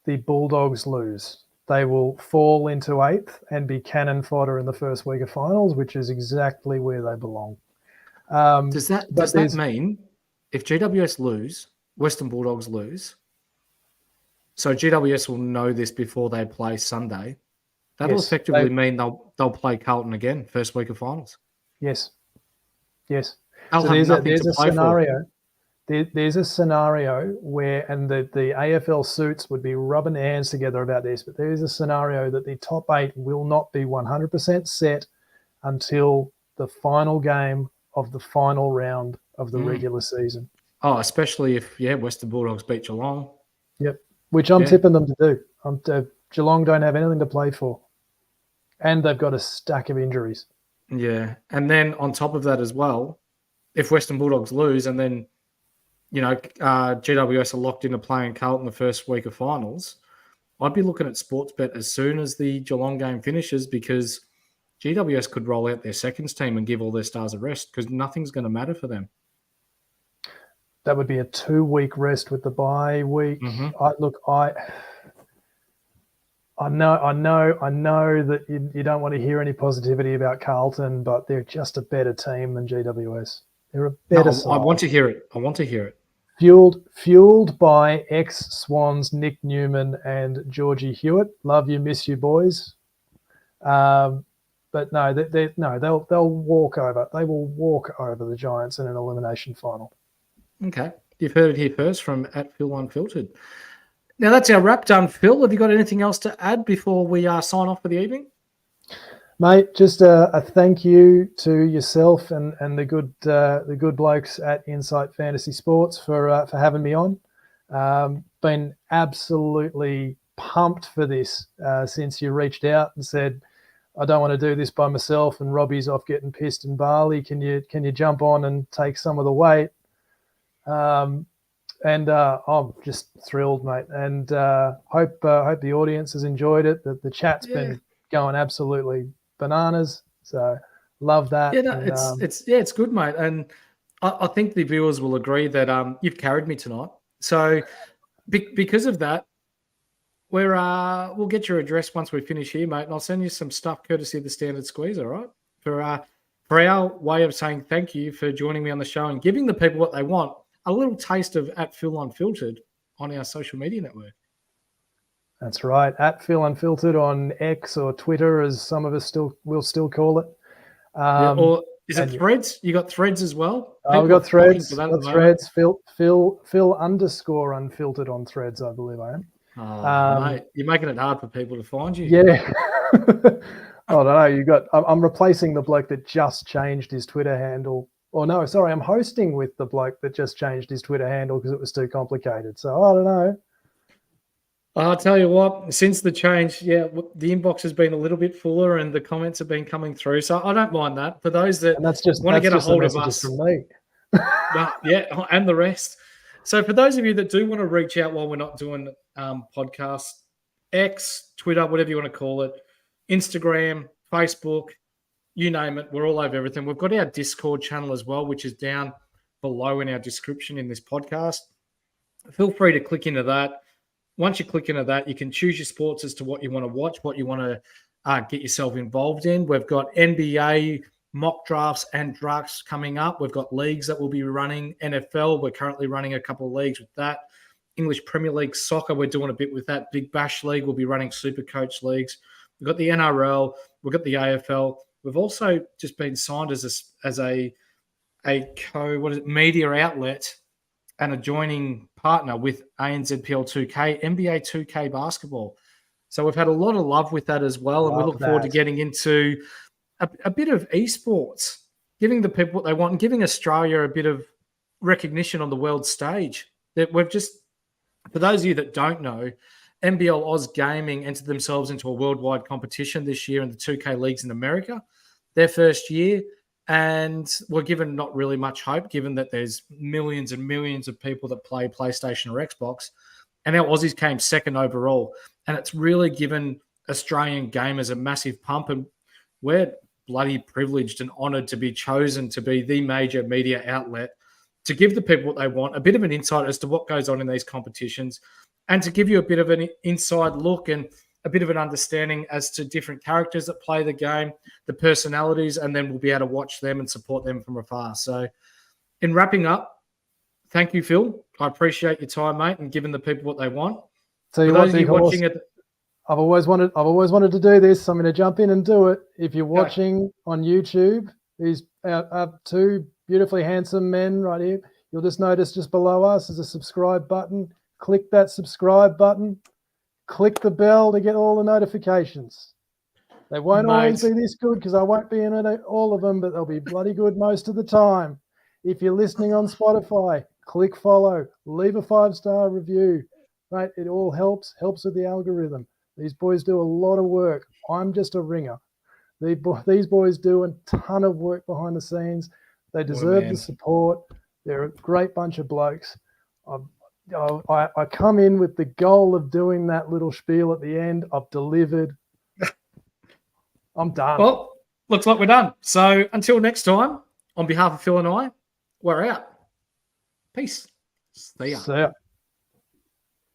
S3: the Bulldogs lose, they will fall into 8th and be cannon fodder in the first week of finals, which is exactly where they belong.
S2: Does that mean if GWS lose, Western Bulldogs lose, so GWS will know this before they play Sunday, that'll effectively mean they'll play Carlton again first week of finals?
S3: Yes.
S2: They'll
S3: So
S2: have nothing to play
S3: scenario. There's a scenario where, and the AFL suits would be rubbing their hands together about this, but there is a scenario that the top 8 will not be 100% set until the final game of the final round of the regular season.
S2: Oh, especially if, Western Bulldogs beat Geelong.
S3: Yep, which I'm tipping them to do. Geelong don't have anything to play for, and they've got a stack of injuries.
S2: Yeah, and then on top of that as well, if Western Bulldogs lose and then GWS are locked into playing Carlton the first week of finals, I'd be looking at Sportsbet as soon as the Geelong game finishes, because GWS could roll out their seconds team and give all their stars a rest, because nothing's going to matter for them.
S3: That would be a 2-week rest with the bye week.
S2: Mm-hmm.
S3: I know that you don't want to hear any positivity about Carlton, but they're just a better team than GWS. They're a better side.
S2: I want to hear it.
S3: Fueled by ex-Swans Nick Newman and Georgie Hewitt. Love you, miss you, boys. But no, they'll walk over. They will walk over the Giants in an elimination final.
S2: Okay, you've heard it here first from @Phil Unfiltered. Now that's our wrap done. Phil, have you got anything else to add before we sign off for the evening?
S3: Mate, just a thank you to yourself and the good blokes at Insight Fantasy Sports for having me on. Been absolutely pumped for this since you reached out and said, I don't want to do this by myself, and Robbie's off getting pissed in Bali. Can you jump on and take some of the weight? I'm just thrilled, mate, and hope the audience has enjoyed it. The chat's been going absolutely bananas, so love that.
S2: Yeah, no, it's good, mate, and I think the viewers will agree that you've carried me tonight. So because of that, we'll get your address once we finish here, mate, and I'll send you some stuff courtesy of the Standard Squeeze, all right? For our way of saying thank you for joining me on the show and giving the people what they want, a little taste of at Phil Unfiltered on our social media network.
S3: That's right, at Phil Unfiltered on X or Twitter, as some of us will still call it.
S2: Or is it Threads? You got Threads as well?
S3: We've got Threads. Threads. Phil underscore Unfiltered on Threads, I believe I am.
S2: Mate, you're making it hard for people to find you.
S3: Yeah. I don't know. I'm replacing the bloke that just changed his Twitter handle. Or no, sorry, I'm hosting with the bloke that just changed his Twitter handle because it was too complicated. So I don't know.
S2: I'll tell you what, since the change, the inbox has been a little bit fuller and the comments have been coming through. So I don't mind that. For those that want to get a hold of us.
S3: From me.
S2: And the rest. So for those of you that do want to reach out while we're not doing podcasts, X, Twitter, whatever you want to call it, Instagram, Facebook, you name it, we're all over everything. We've got our Discord channel as well, which is down below in our description in this podcast. Feel free to click into that. Once you click into that, you can choose your sports as to what you want to watch, what you want to get yourself involved in. We've got NBA mock drafts and drafts coming up. We've got leagues that we'll be running. NFL, we're currently running a couple of leagues with that. English Premier League soccer, we're doing a bit with that. Big Bash League, we'll be running Supercoach leagues. We've got the NRL, we've got the AFL. We've also just been signed as a media outlet and a joining partner with ANZPL 2K, NBA 2K basketball. So we've had a lot of love with that as well, and we look forward to getting into a bit of esports, giving the people what they want and giving Australia a bit of recognition on the world stage. That we've just, for those of you that don't know, NBL Oz Gaming entered themselves into a worldwide competition this year in the 2K leagues in America, their first year, and we're given not really much hope given that there's millions and millions of people that play PlayStation or Xbox, and our Aussies came second overall, and it's really given Australian gamers a massive pump, and we're bloody privileged and honoured to be chosen to be the major media outlet to give the people what they want, a bit of an insight as to what goes on in these competitions, and to give you a bit of an inside look and a bit of an understanding as to different characters that play the game, the personalities, and then we'll be able to watch them and support them from afar. So in wrapping up, thank you, Phil. I appreciate your time, mate, and giving the people what they want.
S3: So I've always wanted to do this. So I'm going to jump in and do it. If you're watching on YouTube, these two beautifully handsome men right here, you'll just notice just below us is a subscribe button. Click that subscribe button. Click the bell to get all the notifications. They won't always be this good because I won't be in all of them, but they'll be bloody good most of the time. If you're listening on Spotify, click follow, leave a 5-star review. Right, it all helps with the algorithm. These boys do a lot of work. I'm just a ringer. These boys do a ton of work behind the scenes. They deserve the support. They're a great bunch of blokes. I come in with the goal of doing that little spiel at the end. I've delivered. I'm done.
S2: Well, looks like we're done. So until next time, on behalf of Phil and I, we're out. Peace. See ya.